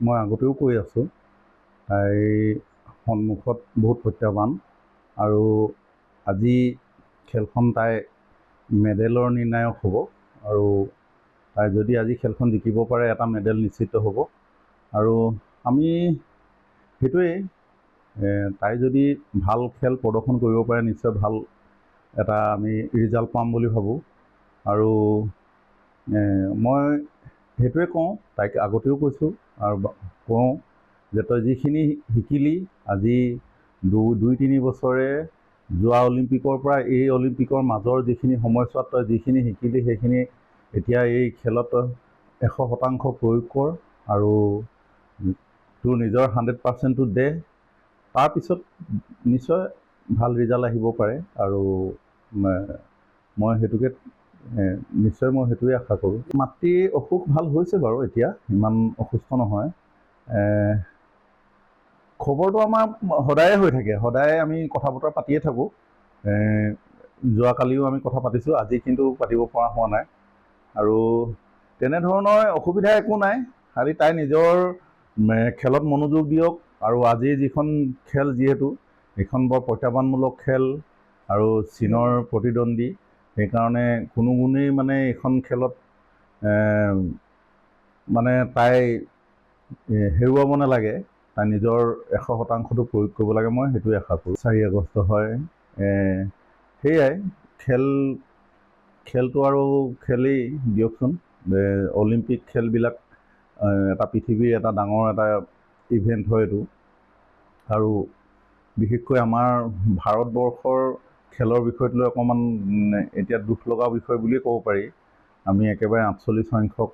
মই আগতেও কৈ আছোঁ, তাইৰ সন্মুখত বহুত প্ৰত্যাহ্বান আৰু আজি খেলখন তাই মেডেলৰ নিৰ্ণায়ক হ'ব আৰু তাই যদি আজি খেলখন জিকিব পাৰে এটা মেডেল নিশ্চিত হ'ব। আৰু আমি সেইটোৱেই, তাই যদি ভাল খেল প্ৰদৰ্শন কৰিব পাৰে নিশ্চয় ভাল এটা আমি ৰিজাল্ট পাম বুলি ভাবোঁ। আৰু মই সেইটোৱে কওঁ, তাইক আগতেও কৈছোঁ আৰু কওঁ যে তই যিখিনি শিকিলি আজি 2-3 বছৰে যোৱা অলিম্পিকৰ পৰা এই অলিম্পিকৰ মাজৰ যিখিনি সময়ছোৱাত তই যিখিনি শিকিলি সেইখিনি এতিয়া এই খেলত 100% প্ৰয়োগ কৰ আৰু তোৰ নিজৰ 100%টো দে। তাৰপিছত নিশ্চয় ভাল ৰিজাল্ট আহিব পাৰে আৰু মই সেইটোকে নিশ্চয় মই সেইটোৱে আশা কৰোঁ। মাতৃৰ অসুখ ভাল হৈছে বাৰু, এতিয়া ইমান অসুস্থ নহয়। খবৰটো আমাৰ সদায়ে হৈ থাকে, সদায় আমি কথা বতৰা পাতিয়ে থাকোঁ। যোৱাকালিও আমি কথা পাতিছোঁ, আজি কিন্তু পাতিব পৰা হোৱা নাই। আৰু তেনেধৰণৰ অসুবিধা একো নাই, খালি তাই নিজৰ খেলত মনোযোগ দিয়ক। আৰু আজিৰ যিখন খেল যিহেতু এইখন বৰ প্ৰত্যাহ্বানমূলক খেল আৰু চীনৰ প্ৰতিদ্বন্দ্বী, সেইকাৰণে কোনো গুণেই মানে এইখন খেলত মানে তাই হেৰুৱাব নালাগে, তাই নিজৰ 100%টো প্ৰয়োগ কৰিব লাগে। মই সেইটোৱে আশা কৰোঁ। 4 আগষ্ট হয়, সেয়াই খেলটো আৰু খেলেই দিয়কচোন। অলিম্পিক খেলবিলাক এটা পৃথিৱীৰ এটা ডাঙৰ এটা ইভেণ্ট হয় এইটো। আৰু বিশেষকৈ আমাৰ ভাৰতবৰ্ষৰ খেলৰ বিষয়ত লৈ অকণমান এতিয়া দুখ লগা বিষয় বুলিয়ে ক'ব পাৰি। আমি একেবাৰে 48 সংখ্যক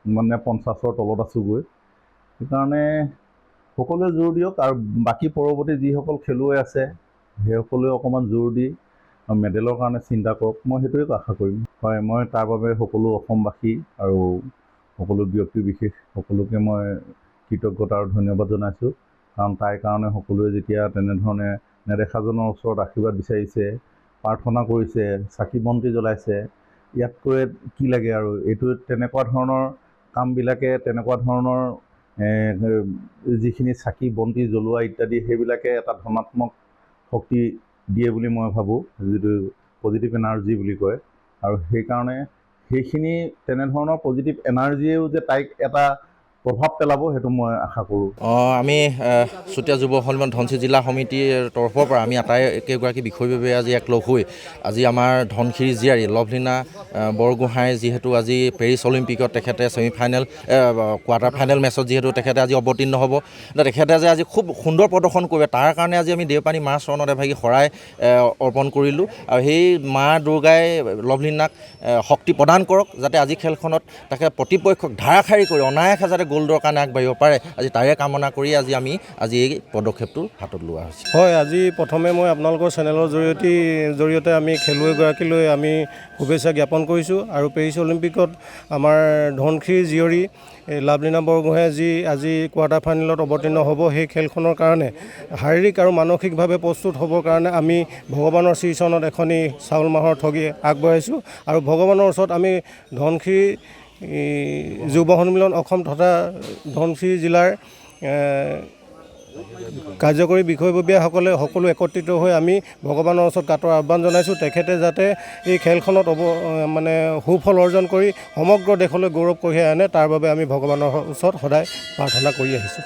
মানে 50ৰ তলত আছোঁগৈ। সেইকাৰণে সকলোৱে জোৰ দিয়ক আৰু বাকী পৰৱৰ্তী যিসকল খেলুৱৈ আছে সেইসকলেও অকণমান জোৰ দি মেডেলৰ কাৰণে চিন্তা কৰক। মই সেইটোৱে আশা কৰিম। হয়, মই তাৰ বাবে সকলো অসমবাসী আৰু সকলো ব্যক্তি বিশেষ সকলোকে মই কৃতজ্ঞতা আৰু ধন্যবাদ জনাইছোঁ। কাৰণ তাইৰ কাৰণে সকলোৱে যেতিয়া তেনেধৰণে নেদেখাজনৰ ওচৰত আশীৰ্বাদ বিচাৰিছে, প্ৰাৰ্থনা কৰিছে, চাকি বন্তি জ্বলাইছে, ইয়াতকৈ কি লাগে আৰু। এইটো তেনেকুৱা ধৰণৰ কামবিলাকে, তেনেকুৱা ধৰণৰ যিখিনি চাকি বন্তি জ্বলোৱা ইত্যাদি সেইবিলাকে এটা ধনাত্মক শক্তি দিয়ে বুলি মই ভাবোঁ, যিটো পজিটিভ এনাৰ্জি বুলি কয়। আৰু সেইকাৰণে সেইখিনি তেনেধৰণৰ পজিটিভ এনাৰ্জিয়েও যে তাইক এটা প্ৰভাৱ পেলাব সেইটো মই আশা কৰোঁ। আমি চুতীয়া যুৱ সন্মিলন ধনশিৰি জিলা সমিতিৰ তৰফৰ পৰা আমি আটাইকেইগৰাকী বিষয়ববীয়া আজি একলগ হৈ আজি আমাৰ ধনশিৰি জীয়াৰী লভলীনা বৰগোহাঁই যিহেতু আজি পেৰিছ অলিম্পিকত তেখেতে ছেমিফাইনেল কোৱাৰ্টাৰ ফাইনেল মেচত যিহেতু তেখেতে আজি অৱতীৰ্ণ হ'ব, তেখেতে যে আজি খুব সুন্দৰ প্ৰদৰ্শন কৰিব তাৰ কাৰণে আজি আমি দেওপানী মাৰ চৰণত এভাগি শৰাই অৰ্পণ কৰিলোঁ। আৰু সেই মা দুৰ্গাই লভলীনাক শক্তি প্ৰদান কৰক, যাতে আজি খেলখনত তেখেতে প্ৰতিপক্ষক ধাৰাসাৰি কৰি অনায়াসে যাতে গ'ল্ডৰ কাৰণে আগবাঢ়িব পাৰে, আজি তাৰে কামনা কৰি আমি এই পদক্ষেপটো হাতত লোৱা হৈছে। হয়, আজি প্ৰথমে মই আপোনালোকৰ চেনেলৰ জৰিয়তে আমি খেলুৱৈগৰাকীলৈ আমি শুভেচ্ছা জ্ঞাপন কৰিছোঁ। আৰু পেৰিছ অলিম্পিকত আমাৰ ধনশিৰি জীয়ৰী লভলীনা বৰগোহাঁই যি আজি কোৱাৰ্টাৰ ফাইনেলত অৱতীৰ্ণ হ'ব, সেই খেলখনৰ কাৰণে শাৰীৰিক আৰু মানসিকভাৱে প্ৰস্তুত হ'বৰ কাৰণে আমি ভগৱানৰ শ্ৰীচৰণত এখনি চাউল মাহৰ ঠগি আগবঢ়াইছোঁ। আৰু ভগৱানৰ ওচৰত আমি ধনশিৰি যুৱ সন্মিলন অসম তথা ধনশিৰি জিলাৰ কাৰ্যকৰী বিষয়ববীয়াসকলে সকলো একত্ৰিত হৈ আমি ভগৱানৰ ওচৰত কাটৰ আহ্বান জনাইছোঁ, তেখেতে যাতে এই খেলখনত সুফল অৰ্জন কৰি সমগ্ৰ দেশলৈ গৌৰৱ কঢ়িয়াই আনে, তাৰ বাবে আমি ভগৱানৰ ওচৰত সদায় প্ৰাৰ্থনা কৰি আহিছোঁ।